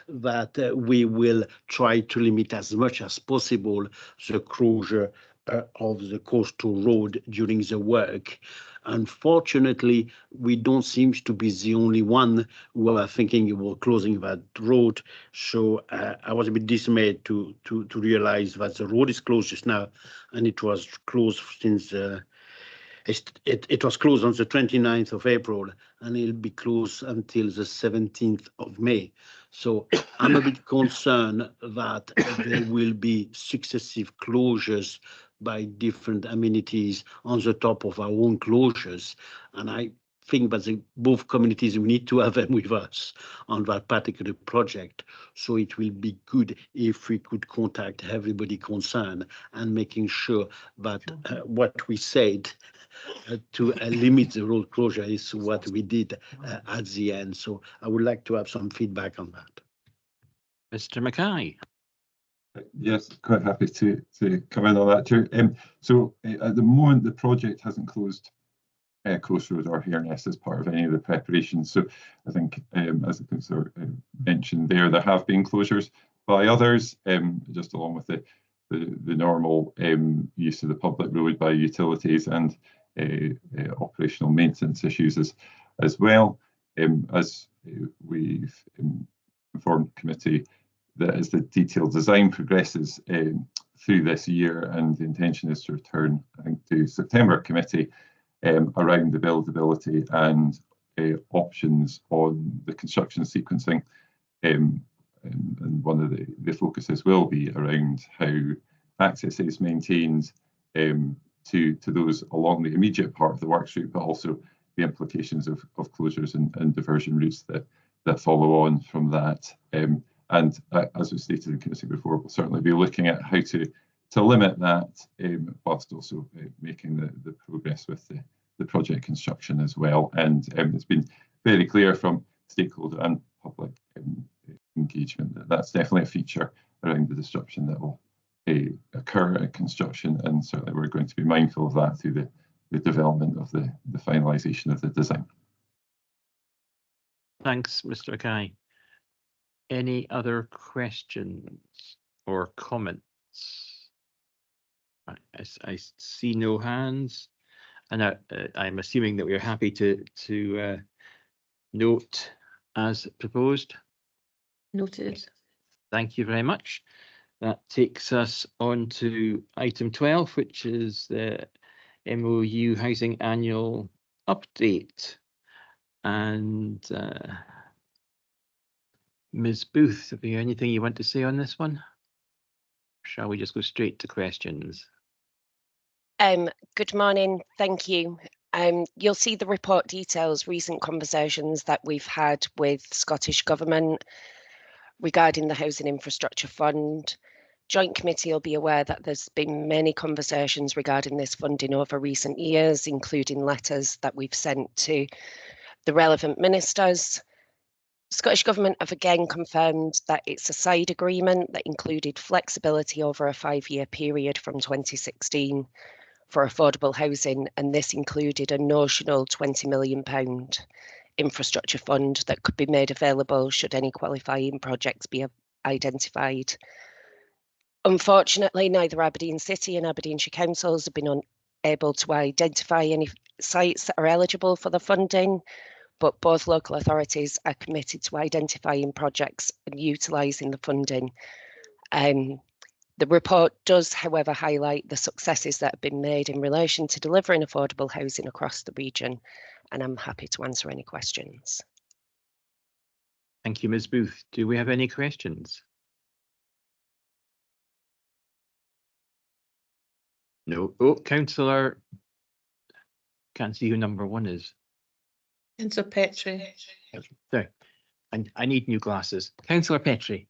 that we will try to limit as much as possible the closure of the coastal road during the work. Unfortunately, we don't seem to be the only one who are thinking about closing that road. So I was a bit dismayed to realize that the road is closed just now, and it was closed since it was closed on the 29th of April, and it'll be closed until the 17th of May. So I'm a bit concerned that there will be successive closures by different amenities on the top of our own closures. And I think that both communities, we need to have them with us on that particular project. So it will be good if we could contact everybody concerned and making sure that what we said to limit the road closure is what we did at the end. So I would like to have some feedback on that. Mr. Mackay. Yes, quite happy to come in on that too. So at the moment, the project hasn't closed Coast Road or Hareness as part of any of the preparations. So I think, as the councillor mentioned there have been closures by others, just along with the normal use of the public road by utilities and operational maintenance issues as well. As we've informed the committee, that as the detailed design progresses through this year, and the intention is to return, I think, to September committee around the buildability and options on the construction sequencing. And one of the focuses will be around how access is maintained to those along the immediate part of the work route, but also the implications of closures and diversion routes that follow on from that. And as we stated in committee before, we'll certainly be looking at how to limit that, whilst also making the progress with the project construction as well. And it's been very clear from stakeholder and public engagement that that's definitely a feature around the disruption that will occur at construction, and certainly we're going to be mindful of that through the development of the finalisation of the design. Thanks, Mr. Mackay. Any other questions or comments? I see no hands, and I'm assuming that we are happy to note as proposed. Noted. Thank you very much. That takes us on to item 12, which is the MOU Housing Annual Update. And Ms. Booth, have you anything you want to say on this one? Shall we just go straight to questions? Good morning, thank you. You'll see the report details recent conversations that we've had with Scottish Government regarding the Housing Infrastructure Fund. Joint Committee will be aware that there's been many conversations regarding this funding over recent years, including letters that we've sent to the relevant ministers. Scottish Government have again confirmed that it's a side agreement that included flexibility over a 5-year period from 2016 for affordable housing, and this included a notional £20 million infrastructure fund that could be made available should any qualifying projects be identified. Unfortunately, neither Aberdeen City and Aberdeenshire councils have been able to identify any sites that are eligible for the funding, but both local authorities are committed to identifying projects and utilising the funding. The report does, however, highlight the successes that have been made in relation to delivering affordable housing across the region, and I'm happy to answer any questions. Thank you, Ms. Booth. Do we have any questions? No. Oh, Councillor. Can't see who number 1 is. Councillor Petrie. Sorry, I need new glasses. Councillor Petrie.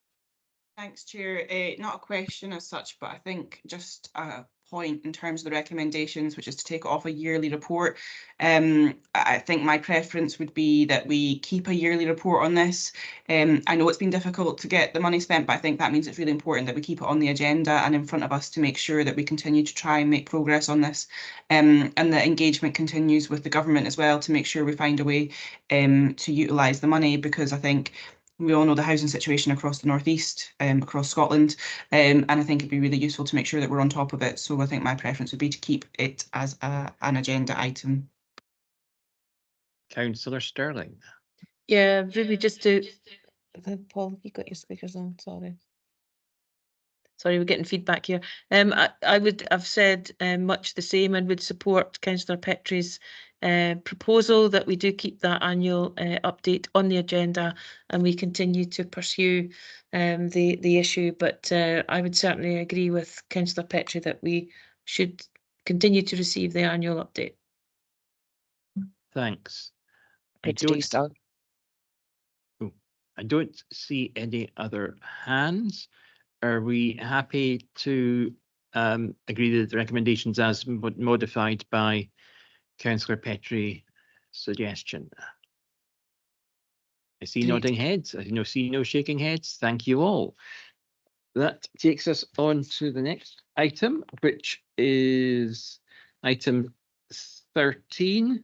Thanks, Chair. Not a question as such, but I think just a point in terms of the recommendations, which is to take it off a yearly report. I think my preference would be that we keep a yearly report on this. I know it's been difficult to get the money spent, but I think that means it's really important that we keep it on the agenda and in front of us to make sure that we continue to try and make progress on this, and that engagement continues with the government as well to make sure we find a way to utilise the money, because I think We all know the housing situation across the northeast, across Scotland, and I think it'd be really useful to make sure that we're on top of it. So I think my preference would be to keep it as an agenda item. Councillor Sterling. Yeah, really just to, Paul, have you got your speakers on? Sorry. Sorry, we're getting feedback here. I've said much the same and would support Councillor Petrie's proposal that we do keep that annual update on the agenda and we continue to pursue the issue. But I would certainly agree with Councillor Petrie that we should continue to receive the annual update. Thanks. To do so. I don't see any other hands. Are we happy to agree that the recommendations as modified by Councillor Petrie's suggestion? I see nodding heads. I see no shaking heads. Thank you all. That takes us on to the next item, which is item 13,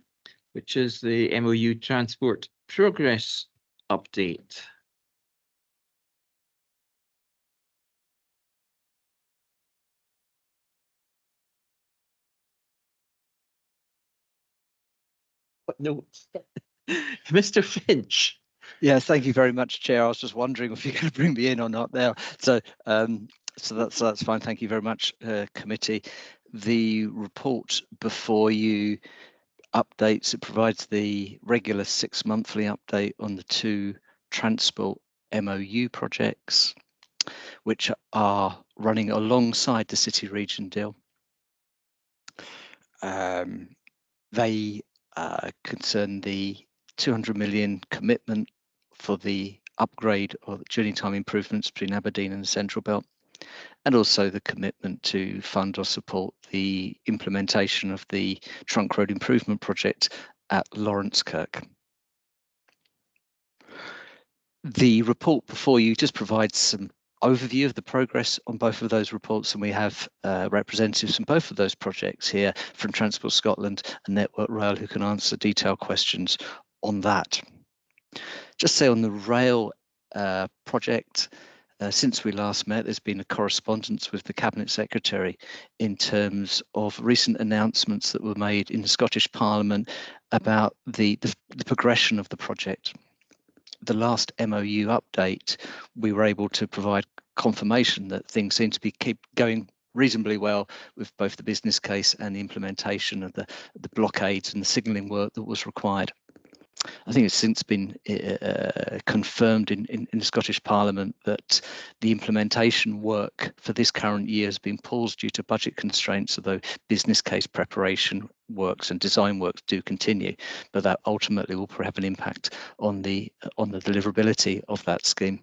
which is the MOU Transport Progress Update. No, Mr. Finch. Yes, thank you very much, Chair. I was just wondering if you're going to bring me in or not there. So that's fine. Thank you very much, committee. The report before you updates. It provides the regular 6-monthly update on the 2 transport MOU projects, which are running alongside the city region deal. They concern the 200 million commitment for the upgrade or the journey time improvements between Aberdeen and the Central Belt, and also the commitment to fund or support the implementation of the trunk road improvement project at Lawrencekirk. The report before you just provides some overview of the progress on both of those reports, and we have representatives from both of those projects here from Transport Scotland and Network Rail who can answer detailed questions on that. Just say on the rail project, since we last met, there's been a correspondence with the Cabinet Secretary in terms of recent announcements that were made in the Scottish Parliament about the progression of the project. The last MOU update, we were able to provide confirmation that things seem to be keep going reasonably well with both the business case and the implementation of the blockades and the signalling work that was required. I think it's since been confirmed in the Scottish Parliament that the implementation work for this current year has been paused due to budget constraints, although business case preparation works and design works do continue, but that ultimately will have an impact on the deliverability of that scheme.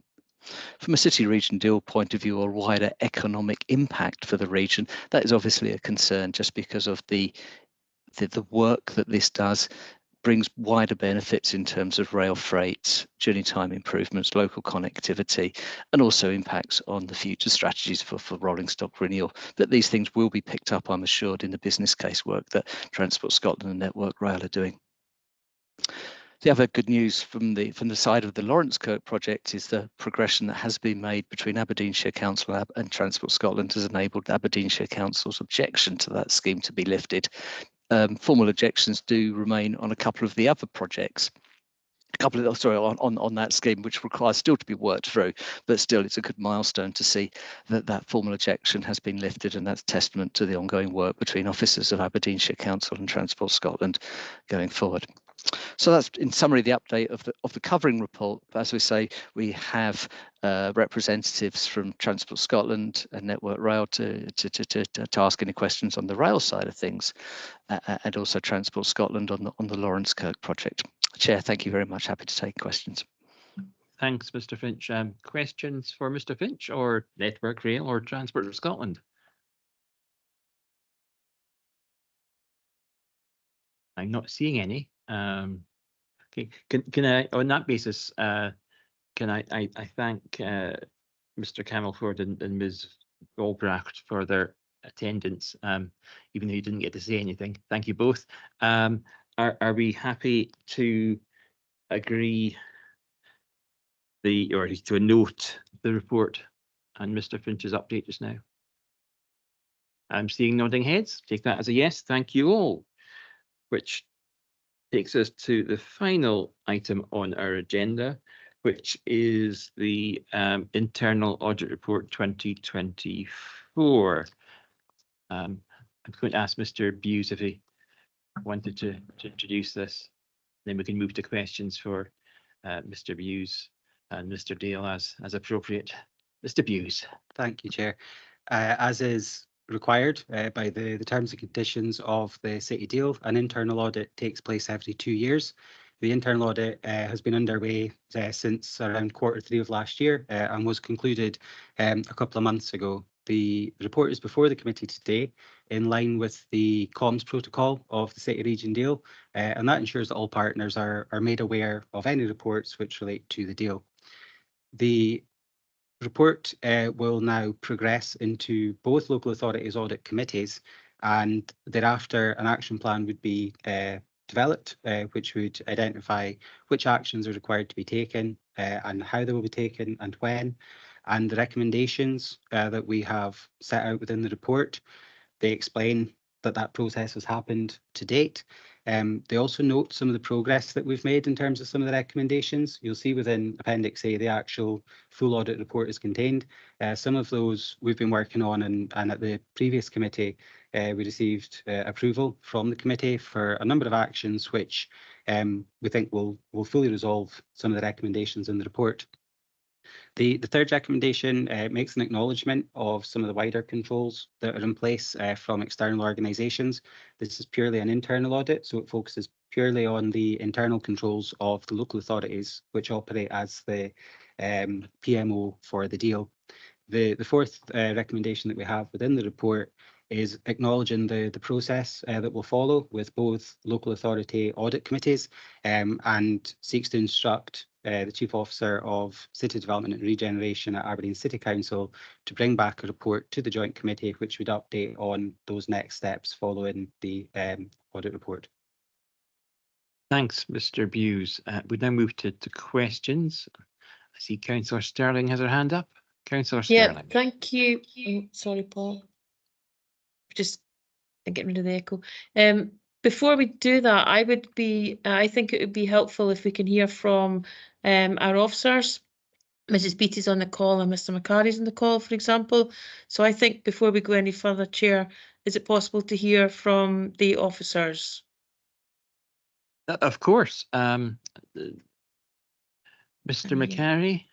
From a city region deal point of view or wider economic impact for the region, that is obviously a concern just because of the work that this does brings wider benefits in terms of rail freight, journey time improvements, local connectivity, and also impacts on the future strategies for rolling stock renewal. But these things will be picked up, I'm assured, in the business case work that Transport Scotland and Network Rail are doing. The other good news from the side of the Lawrencekirk project is the progression that has been made between Aberdeenshire Council and Transport Scotland has enabled Aberdeenshire Council's objection to that scheme to be lifted. Formal objections do remain on a couple of the other projects, on that scheme, which requires still to be worked through, but still it's a good milestone to see that formal objection has been lifted, and that's testament to the ongoing work between officers of Aberdeenshire Council and Transport Scotland going forward. So that's in summary the update of the covering report. But as we say, we have representatives from Transport Scotland and Network Rail to ask any questions on the rail side of things, and also Transport Scotland on the Lawrencekirk project. Chair, thank you very much. Happy to take questions. Thanks, Mr. Finch. Questions for Mr. Finch or Network Rail or Transport Scotland? I'm not seeing any. Okay, can I, on that basis, can I thank Mr. Camelford and Ms. Albrecht for their attendance, even though you didn't get to say anything. Thank you both. Are we happy to agree or to note the report and Mr. Finch's update just now? I'm seeing nodding heads. Take that as a yes. Thank you all. Which takes us to the final item on our agenda, which is the Internal Audit Report 2024. I'm going to ask Mr. Buse if he wanted to introduce this. Then we can move to questions for Mr. Buse and Mr. Dale as appropriate. Mr. Buse. Thank you, Chair. As is required by the terms and conditions of the City Deal, an internal audit takes place every 2 years. The internal audit has been underway since around Q3 of last year and was concluded a couple of months ago. The report is before the committee today in line with the comms protocol of the City Region Deal, and that ensures that all partners are made aware of any reports which relate to the deal. The report will now progress into both local authorities audit committees, and thereafter an action plan would be developed, which would identify which actions are required to be taken and how they will be taken and when, and the recommendations that we have set out within the report. They explain that process has happened to date. They also note some of the progress that we've made in terms of some of the recommendations. You'll see within Appendix A, the actual full audit report is contained. Some of those we've been working on, and at the previous committee, we received approval from the committee for a number of actions which we think will fully resolve some of the recommendations in the report. The third recommendation makes an acknowledgement of some of the wider controls that are in place from external organisations. This is purely an internal audit, so it focuses purely on the internal controls of the local authorities which operate as the PMO for the deal. The fourth recommendation that we have within the report is acknowledging the process that will follow with both local authority audit committees and seeks to instruct the Chief Officer of City Development and Regeneration at Aberdeen City Council to bring back a report to the Joint Committee which would update on those next steps following the audit report. Thanks, Mr. Buse. We now move to questions. I see Councillor Sterling has her hand up. Councillor Sterling. Yeah, thank you. Oh, sorry, Paul. Just get rid of the echo. Before we do that, I think it would be helpful if we can hear from our officers. Mrs. Beattie's on the call and Mr. McCarty's on the call, for example. So I think before we go any further, Chair, is it possible to hear from the officers? Of course. Mr. McCarry,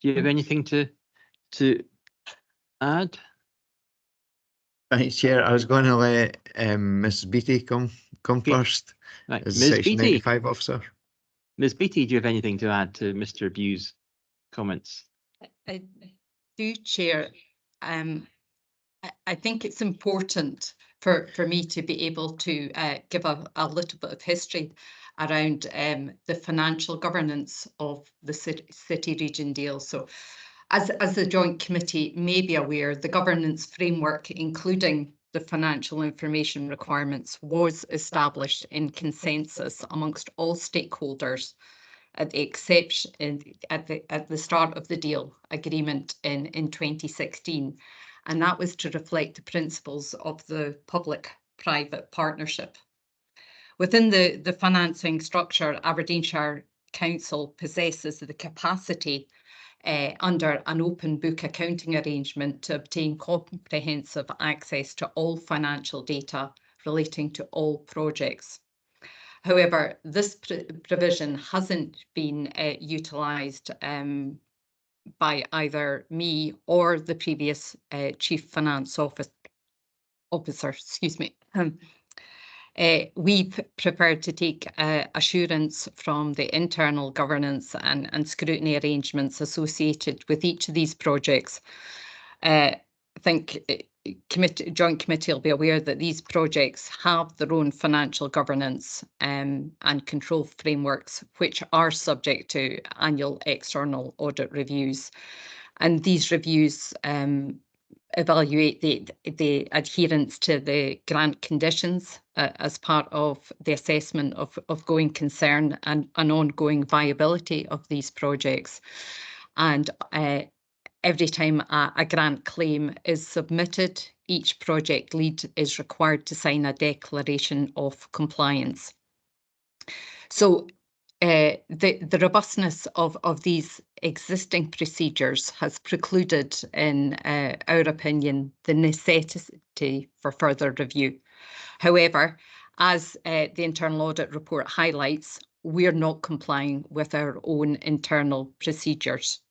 do you have anything to add? Thanks, Chair. I was going to let Mrs. Beattie come Okay. first Right. as Ms. Section Beattie. 95 officer. Ms. Beattie, do you have anything to add to Mr. Buse's comments? I do, Chair. I think it's important for me to be able to give a little bit of history around the financial governance of the City Region Deal. So as the Joint Committee may be aware, the governance framework, including the financial information requirements, was established in consensus amongst all stakeholders at the at the start of the deal agreement in 2016. And that was to reflect the principles of the public-private partnership. Within the financing structure, Aberdeenshire Council possesses the capacity under an open book accounting arrangement to obtain comprehensive access to all financial data relating to all projects. However, this provision hasn't been utilised by either me or the previous Chief Finance Officer. Excuse me. We've prepared to take assurance from the internal governance and scrutiny arrangements associated with each of these projects. I think Joint Committee will be aware that these projects have their own financial governance and control frameworks, which are subject to annual external audit reviews. And these reviews evaluate the adherence to the grant conditions as part of the assessment of going concern and an ongoing viability of these projects. And every time a grant claim is submitted, each project lead is required to sign a declaration of compliance. So the robustness of these existing procedures has precluded, in our opinion, the necessity for further review. However, as the internal audit report highlights, we're not complying with our own internal procedures.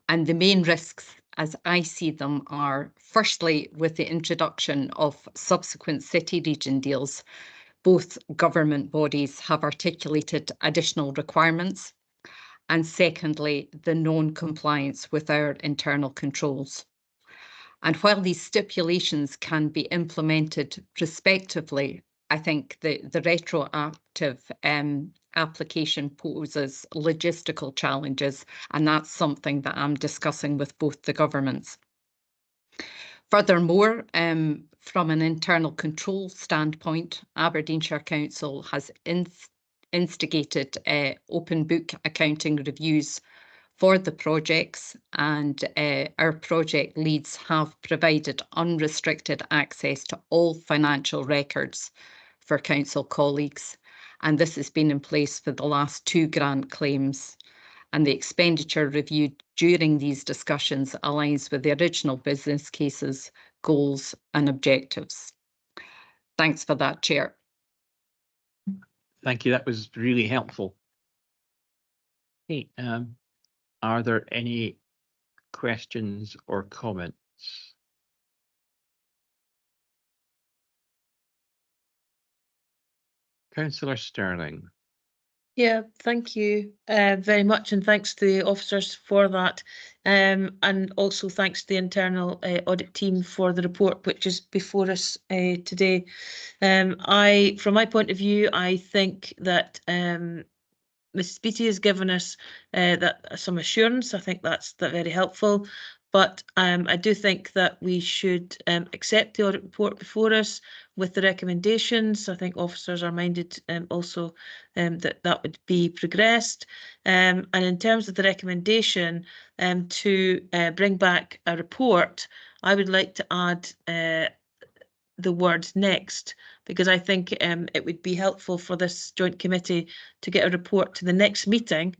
And the main risks, as I see them, are firstly, with the introduction of subsequent city region deals, both government bodies have articulated additional requirements. And secondly, the non-compliance with our internal controls. And while these stipulations can be implemented prospectively, I think the retroactive application poses logistical challenges, and that's something that I'm discussing with both the governments. Furthermore, from an internal control standpoint, Aberdeenshire Council has instigated open book accounting reviews for the projects, and our project leads have provided unrestricted access to all financial records for council colleagues. And this has been in place for the last 2 grant claims. And the expenditure reviewed during these discussions aligns with the original business cases, goals and objectives. Thanks for that, Chair. Thank you. That was really helpful. Okay, are there any questions or comments? Councillor Sterling. Yeah, thank you very much, and thanks to the officers for that, and also thanks to the internal audit team for the report which is before us today. From my point of view, I think that Mrs. Beattie has given us that some assurance. I think that's very helpful. But I do think that we should accept the audit report before us with the recommendations. I think officers are minded also that would be progressed. And in terms of the recommendation to bring back a report, I would like to add the word next, because I think it would be helpful for this joint committee to get a report to the next meeting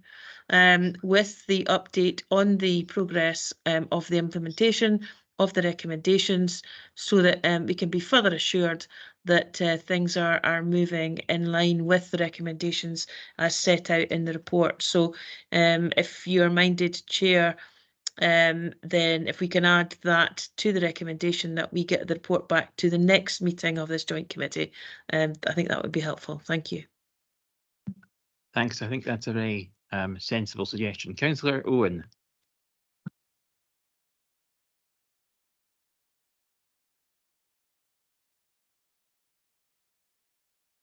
with the update on the progress of the implementation of the recommendations, so that we can be further assured that things are moving in line with the recommendations as set out in the report. So if you're minded, Chair, then if we can add that to the recommendation that we get the report back to the next meeting of this joint committee, I think that would be helpful. Thank you. Thanks. I think that's a very sensible suggestion. Councillor Owen.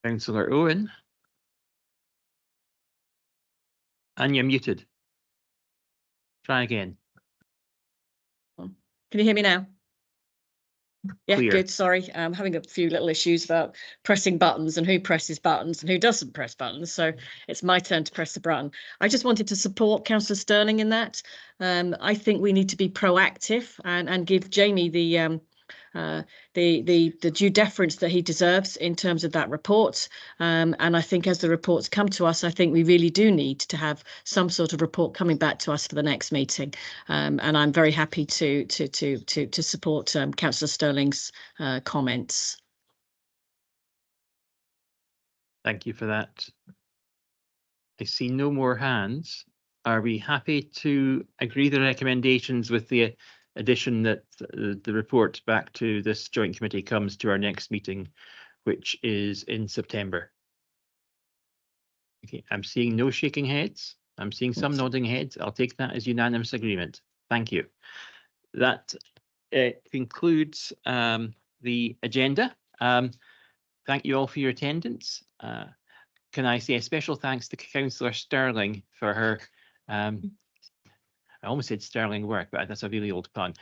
Councillor Owen. And you're muted. Try again. Can you hear me now? Yeah, Clear. good. Sorry, I'm having a few little issues about pressing buttons and who presses buttons and who doesn't press buttons. So it's my turn to press the button. I just wanted to support Councillor Sterling in that. I think we need to be proactive and give Jamie the due deference that he deserves in terms of that report. And I think as the reports come to us, I think we really do need to have some sort of report coming back to us for the next meeting. And I'm very happy to support Councillor Sterling's comments. Thank you for that. I see no more hands. Are we happy to agree the recommendations with the addition that the report back to this joint committee comes to our next meeting, which is in September? Okay, I'm seeing no shaking heads. I'm seeing some nodding heads. I'll take that as unanimous agreement. Thank you. That concludes the agenda. Thank you all for your attendance. Can I say a special thanks to Councillor Sterling for her I almost said sterling work, but that's a really old pun,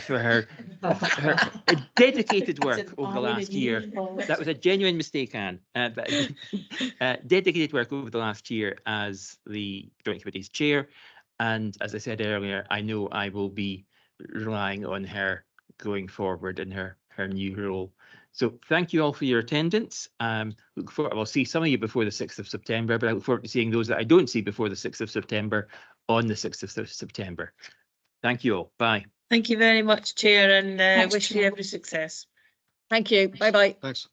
for her, her dedicated work over the last year. That was a genuine mistake, Anne. But dedicated work over the last year as the Joint Committee's chair. And as I said earlier, I know I will be relying on her going forward in her new role. So thank you all for your attendance. Look forward, I'll see some of you before the 6th of September, but I look forward to seeing those that I don't see before the 6th of September on the 6th of September. Thank you all. Bye. Thank you very much, Chair, and Thanks, wish you Chair. every success. Thank you. Bye bye. Thanks.